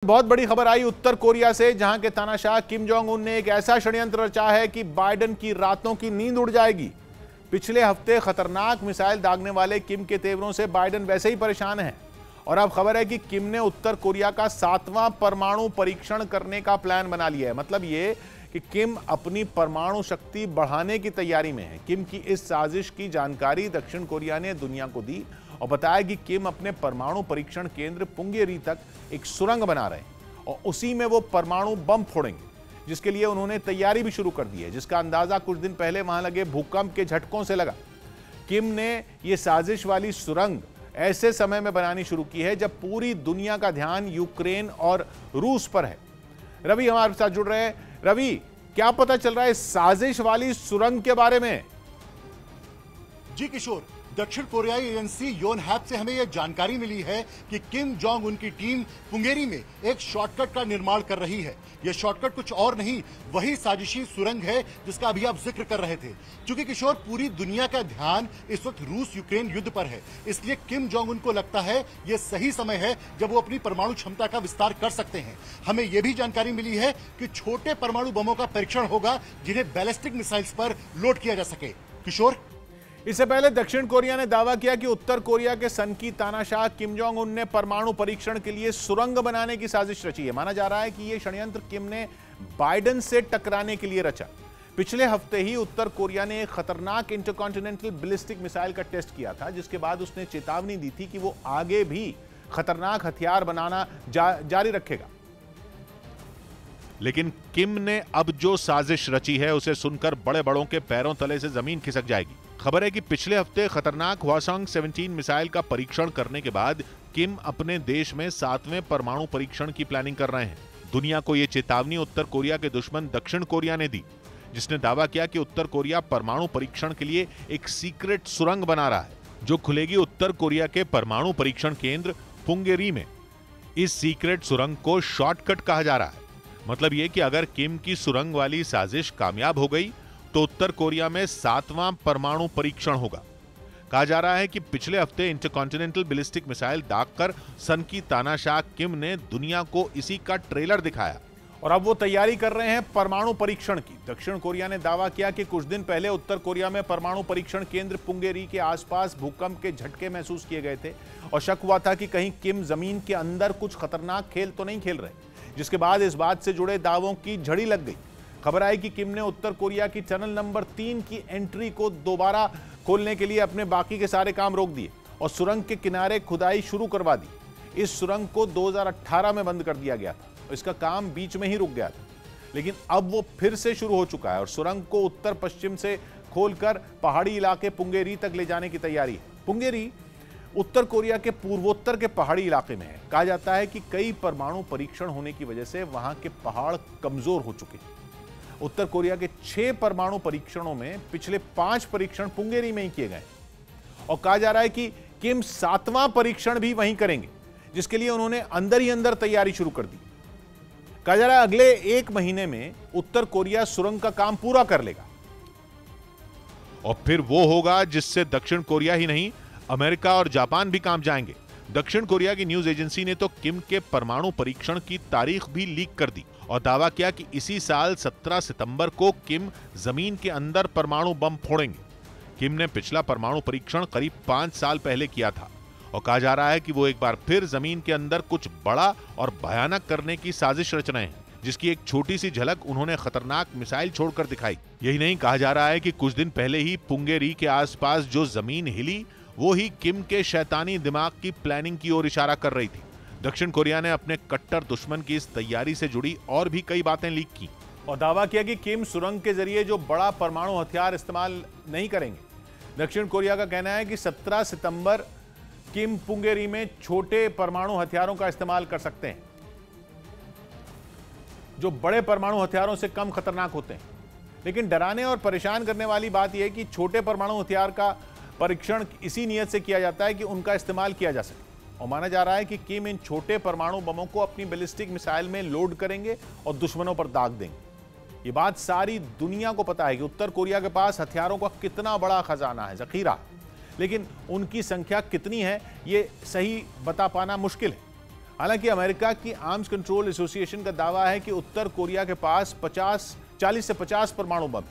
बहुत बड़ी खबर आई उत्तर कोरिया से, जहां के तानाशाह किम जोंग उन ने एक ऐसा षड्यंत्र रचा है कि बाइडेन की रातों की नींद उड़ जाएगी। पिछले हफ्ते खतरनाक मिसाइल दागने वाले किम के तेवरों से बाइडेन वैसे ही परेशान है और अब खबर है कि किम ने उत्तर कोरिया का 7वां परमाणु परीक्षण करने का प्लान बना लिया है। मतलब ये कि किम अपनी परमाणु शक्ति बढ़ाने की तैयारी में है। किम की इस साजिश की जानकारी दक्षिण कोरिया ने दुनिया को दी और बताया कि किम अपने परमाणु परीक्षण केंद्र पुंगेरी तक एक सुरंग बना रहे हैं और उसी में वो परमाणु बम फोड़ेंगे, जिसके लिए उन्होंने तैयारी भी शुरू कर दी है, जिसका अंदाजा कुछ दिन पहले वहां लगे भूकंप के झटकों से लगा। किम ने यह साजिश वाली सुरंग ऐसे समय में बनानी शुरू की है जब पूरी दुनिया का ध्यान यूक्रेन और रूस पर है। रवि हमारे साथ जुड़ रहे हैं। रवि, क्या पता चल रहा है इस साजिश वाली सुरंग के बारे में? जी किशोर, दक्षिण कोरियाई एजेंसी योनहैप से हमें यह जानकारी मिली है कि किम जोंग उनकी टीम पुंगेरी में एक शॉर्टकट का निर्माण कर रही है। यह शॉर्टकट कुछ और नहीं, वही साजिशी सुरंग है जिसका अभी आप जिक्र कर रहे थे। क्योंकि किशोर, पूरी दुनिया का ध्यान इस वक्त रूस यूक्रेन युद्ध पर है, इसलिए किम जोंग उनको लगता है यह सही समय है जब वो अपनी परमाणु क्षमता का विस्तार कर सकते हैं। हमें यह भी जानकारी मिली है कि छोटे परमाणु बमों का परीक्षण होगा जिन्हें बैलिस्टिक मिसाइल्स पर लोड किया जा सके। किशोर, इससे पहले दक्षिण कोरिया ने दावा किया कि उत्तर कोरिया के सनकी तानाशाह किम जोंग उन ने परमाणु परीक्षण के लिए सुरंग बनाने की साजिश रची है। माना जा रहा है कि यह षड्यंत्र किम ने बाइडेन से टकराने के लिए रचा। पिछले हफ्ते ही उत्तर कोरिया ने एक खतरनाक इंटरकॉन्टिनेंटल बैलिस्टिक मिसाइल का टेस्ट किया था, जिसके बाद उसने चेतावनी दी थी कि वो आगे भी खतरनाक हथियार बनाना जारी रखेगा। लेकिन किम ने अब जो साजिश रची है उसे सुनकर बड़े बड़ों के पैरों तले से जमीन खिसक जाएगी। खबर है कि पिछले हफ्ते खतरनाक हवासोंग 17 मिसाइल का परीक्षण करने के बाद किम अपने देश में 7वें परमाणु परीक्षण की प्लानिंग कर रहे हैं। दुनिया को यह चेतावनी उत्तर कोरिया के दुश्मन दक्षिण कोरिया ने दी, जिसने दावा किया कि उत्तर कोरिया परमाणु परीक्षण के लिए एक सीक्रेट सुरंग बना रहा है, जो खुलेगी उत्तर कोरिया के परमाणु परीक्षण केंद्र पुंगेरी में। इस सीक्रेट सुरंग को शॉर्टकट कहा जा रहा है। मतलब यह कि अगर किम की सुरंग वाली साजिश कामयाब हो गई तो उत्तर कोरिया में 7वां परमाणु परीक्षण होगा। कहा जा रहा है कि पिछले हफ्ते इंटरकॉन्टिनेंटल बैलिस्टिक मिसाइल दागकर सनकी तानाशाह किम ने दुनिया को इसी का ट्रेलर दिखाया और अब वो तैयारी कर रहे हैं परमाणु परीक्षण की। दक्षिण कोरिया ने दावा किया कि कुछ दिन पहले उत्तर कोरिया में परमाणु परीक्षण केंद्र पुंगेरी के आसपास भूकंप के झटके महसूस किए गए थे और शक हुआ था कि कहीं किम जमीन के अंदर कुछ खतरनाक खेल तो नहीं खेल रहे, जिसके बाद इस बात से जुड़े दावों की झड़ी लग गई। खबर आई कि किम ने उत्तर कोरिया की टनल नंबर 3 की एंट्री को दोबारा खोलने के लिए अपने बाकी के सारे काम रोक दिए और सुरंग के किनारे खुदाई शुरू करवा दी। इस सुरंग को 2018 में बंद कर दिया गया था और इसका काम बीच में ही रुक गया था, लेकिन अब वो फिर से शुरू हो चुका है और सुरंग को उत्तर पश्चिम से खोलकर पहाड़ी इलाके पुंगेरी तक ले जाने की तैयारी है। पुंगेरी उत्तर कोरिया के पूर्वोत्तर के पहाड़ी इलाके में है। कहा जाता है कि कई परमाणु परीक्षण होने की वजह से वहां के पहाड़ कमजोर हो चुके हैं। उत्तर कोरिया के 6 परमाणु परीक्षणों में पिछले 5 परीक्षण पुंगेरी में ही किए गए और कहा जा रहा है कि किम 7वां परीक्षण भी वहीं करेंगे, जिसके लिए उन्होंने अंदर ही अंदर तैयारी शुरू कर दी। कहा जा रहा है अगले 1 महीने में उत्तर कोरिया सुरंग का काम पूरा कर लेगा और फिर वो होगा जिससे दक्षिण कोरिया ही नहीं, अमेरिका और जापान भी काम जाएंगे। दक्षिण कोरिया की न्यूज एजेंसी ने तो किम के परमाणु परीक्षण की तारीख भी लीक कर दी और दावा किया कि इसी साल 17 सितंबर को किम जमीन के अंदर परमाणु बम फोड़ेंगे। किम ने पिछला परमाणु परीक्षण करीब 5 साल पहले किया था और कहा जा रहा है कि वो एक बार फिर जमीन के अंदर कुछ बड़ा और भयानक करने की साजिश रच रहे हैं, जिसकी एक छोटी सी झलक उन्होंने खतरनाक मिसाइल छोड़कर दिखाई। यही नहीं, कहा जा रहा है कि कुछ दिन पहले ही पुंगेरी के आसपास जो जमीन हिली वो ही किम के शैतानी दिमाग की प्लानिंग की ओर इशारा कर रही थी। दक्षिण कोरिया ने अपने कट्टर दुश्मन की इस तैयारी से जुड़ी और भी कई बातें लीक की और दावा किया कि किम सुरंग के जरिए जो बड़ा परमाणु हथियार इस्तेमाल नहीं करेंगे। दक्षिण कोरिया का कहना है कि 17 सितंबर किम पुंगेरी में छोटे परमाणु हथियारों का इस्तेमाल कर सकते हैं, जो बड़े परमाणु हथियारों से कम खतरनाक होते हैं। लेकिन डराने और परेशान करने वाली बात यह है कि छोटे परमाणु हथियार का परीक्षण इसी नियत से किया जाता है कि उनका इस्तेमाल किया जा सके और माना जा रहा है कि किम इन छोटे परमाणु बमों को अपनी बैलिस्टिक मिसाइल में लोड करेंगे और दुश्मनों पर दाग देंगे। ये बात सारी दुनिया को पता है कि उत्तर कोरिया के पास हथियारों का कितना बड़ा खजाना है, जखीरा, लेकिन उनकी संख्या कितनी है ये सही बता पाना मुश्किल है। हालांकि अमेरिका की आर्म्स कंट्रोल एसोसिएशन का दावा है कि उत्तर कोरिया के पास 40 से 50 परमाणु बम